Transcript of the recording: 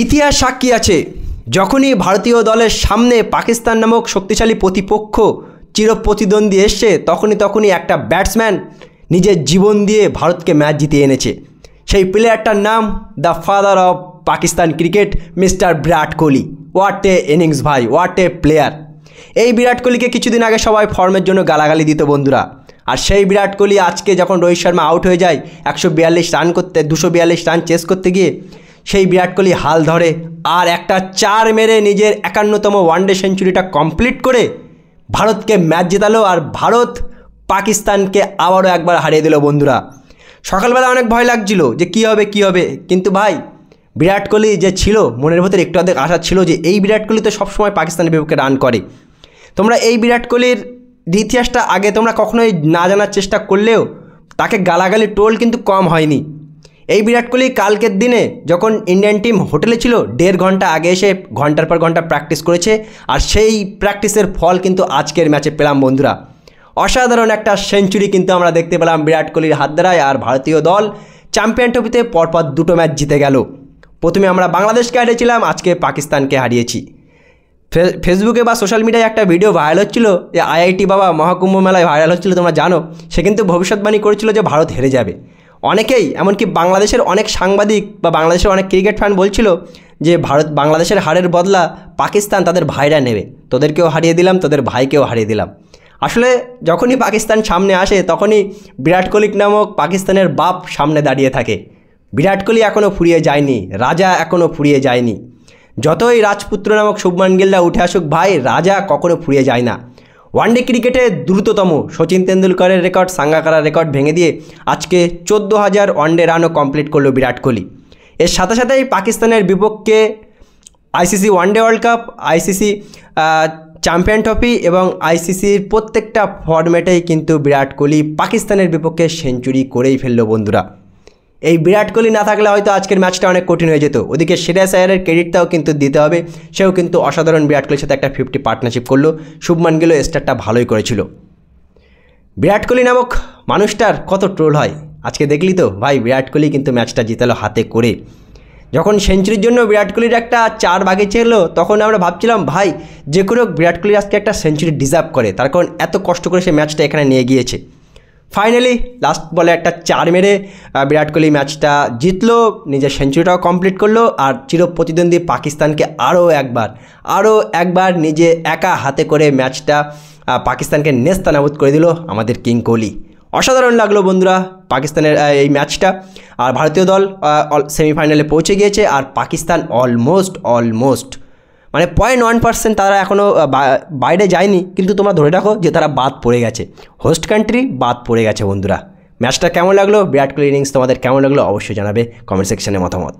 ইতিহাস সাক্ষী আছে, যখনই ভারতীয় দলের সামনে পাকিস্তান নামক শক্তিশালী প্রতিপক্ষ চিরপ্রতিদ্বন্দ্বী এসছে তখনই একটা ব্যাটসম্যান নিজের জীবন দিয়ে ভারতকে ম্যাচ জিতিয়ে এনেছে। সেই প্লেয়ারটার নাম the father of Pakistan cricket, mister Virat Kohli. What a innings ভাই, হোয়াট এ প্লেয়ার। এই বিরাট কোহলিকে কিছুদিন আগে সবাই ফর্মের জন্য গালাগালি দিত বন্ধুরা, আর সেই বিরাট কোহলি আজকে যখন রোহিত শর্মা আউট হয়ে যায় 242 রান চেস করতে গিয়ে সেই বিরাট কোহলি হাল ধরে আর একটা 4 মেরে নিজের 51তম ওয়ানডে সেঞ্চুরিটা কমপ্লিট করে ভারতকে ম্যাচ জেতালো, আর ভারত পাকিস্তানকে আবারও একবার হারিয়ে দিল বন্ধুরা। সকালবেলা অনেক ভয় লাগছিল যে কী হবে, কিন্তু ভাই বিরাট কোহলি যে ছিল, মনের ভেতরে একটু অর্ধেক আশা ছিল যে এই বিরাট কোহলি তো সবসময় পাকিস্তানের বিপক্ষে রান করে। তোমরা এই বিরাট কোহলির ইতিহাসটা আগে তোমরা কখনোই না জানার চেষ্টা করলেও তাকে গালাগালি টোল কিন্তু কম হয়নি। এই বিরাট কোহলি কালকের দিনে যখন ইন্ডিয়ান টিম হোটেলে ছিল 1.5 ঘন্টা আগে এসে ঘন্টার পর ঘন্টা প্র্যাকটিস করেছে, আর সেই প্র্যাকটিসের ফল কিন্তু আজকের ম্যাচে পেলাম বন্ধুরা। অসাধারণ একটা সেঞ্চুরি কিন্তু আমরা দেখতে পেলাম বিরাট কোহলির হাত দ্বারায়, আর ভারতীয় দল চ্যাম্পিয়ন ট্রফিতে পরপর 2টো ম্যাচ জিতে গেল। প্রথমে আমরা বাংলাদেশকে হারিয়েছিলাম, আজকে পাকিস্তানকে হারিয়েছি। ফেসবুকে বা সোশ্যাল মিডিয়ায় একটা ভিডিও ভাইরাল হচ্ছিল যে আইআইটি বাবা মহাকুম্ভ মেলায় ভাইরাল হচ্ছিল, তোমরা জানো। সে কিন্তু ভবিষ্যৎবাণী করেছিল যে ভারত হেরে যাবে। অনেকেই, এমনকি বাংলাদেশের অনেক সাংবাদিক বা বাংলাদেশের অনেক ক্রিকেট ফ্যান বলছিল যে বাংলাদেশের হারের বদলা পাকিস্তান তাদের ভাইরা নেবে, তোদেরকেও হারিয়ে দিলাম, তোদের ভাইকেও হারিয়ে দিলাম। আসলে যখনই পাকিস্তান সামনে আসে তখনই বিরাট কোহলি নামক পাকিস্তানের বাপ সামনে দাঁড়িয়ে থাকে। বিরাট কোহলি এখনও ফুরিয়ে যায়নি, রাজা এখনও ফুরিয়ে যায়নি। যতই রাজপুত্র নামক শুভমান গিলরা উঠে আসুক ভাই, রাজা কখনো ফুরিয়ে যায় না। ওয়ানডে ক্রিকেটে দ্রুততম সচিন তেন্ডুলকরের রেকর্ড, সাঙ্গাকারার রেকর্ড ভেঙে দিয়ে আজকে 14,000 ওয়ানডে রানও কমপ্লিট করলো বিরাট কোহলি। এর সাথে সাথেই পাকিস্তানের বিপক্ষে ICC one day world cup, ICC champion trophy এবং আইসিসির প্রত্যেকটা ফরম্যাটেই কিন্তু বিরাট কোহলি পাকিস্তানের বিপক্ষে সেঞ্চুরি করেই ফেললো বন্ধুরা। এই বিরাট কোহলি না থাকলে হয়তো আজকের ম্যাচটা অনেক কঠিন হয়ে যেত। ওদিকে শ্রেয়াস আয়ারের ক্রেডিটটাও কিন্তু দিতে হবে, সেও কিন্তু অসাধারণ বিরাট কোহলির সাথে একটা 50 পার্টনারশিপ করলো। শুভমান গিলও স্টারটা ভালোই করেছিল। বিরাট কোহলি নামক মানুষটার কত ট্রোল হয় আজকে দেখলি তো ভাই। বিরাট কোহলি কিন্তু ম্যাচটা জিতালো হাতে করে। যখন সেঞ্চুরির জন্য বিরাট কোহলির একটা 4 বাকি ছিল তখন আমরা ভাবছিলাম ভাই যে কোনো বিরাট কোহলি আজকে একটা সেঞ্চুরি ডিজার্ভ করে, তার কারণ এত কষ্ট করে সে ম্যাচটা এখানে নিয়ে গিয়েছে। ফাইনালি লাস্ট বলে একটা 4 মেরে বিরাট কোহলি ম্যাচটা জিতলো, নিজের সেঞ্চুরিটাও কমপ্লিট করলো, আর চিরপ্রতিদ্বন্দ্বী পাকিস্তানকে আরও একবার নিজে একা হাতে করে ম্যাচটা পাকিস্তানকে নেস্তানাবুদ করে দিল আমাদের কিং কোহলি। অসাধারণ লাগলো বন্ধুরা পাকিস্তানের এই ম্যাচটা। আর ভারতীয় দল সেমিফাইনালে পৌঁছে গিয়েছে, আর পাকিস্তান অলমোস্ট মানে 0.1% তারা এখনও বাইরে যায়নি, কিন্তু তোমরা ধরে রাখো যে তারা বাদ পড়ে গেছে, হোস্ট কান্ট্রি বাদ পড়ে গেছে বন্ধুরা। ম্যাচটা কেমন লাগলো, বিরাট কোহলি ইনিংস তোমাদের কেমন লাগলো অবশ্যই জানাবে কমেন্ট সেকশনে মতামত।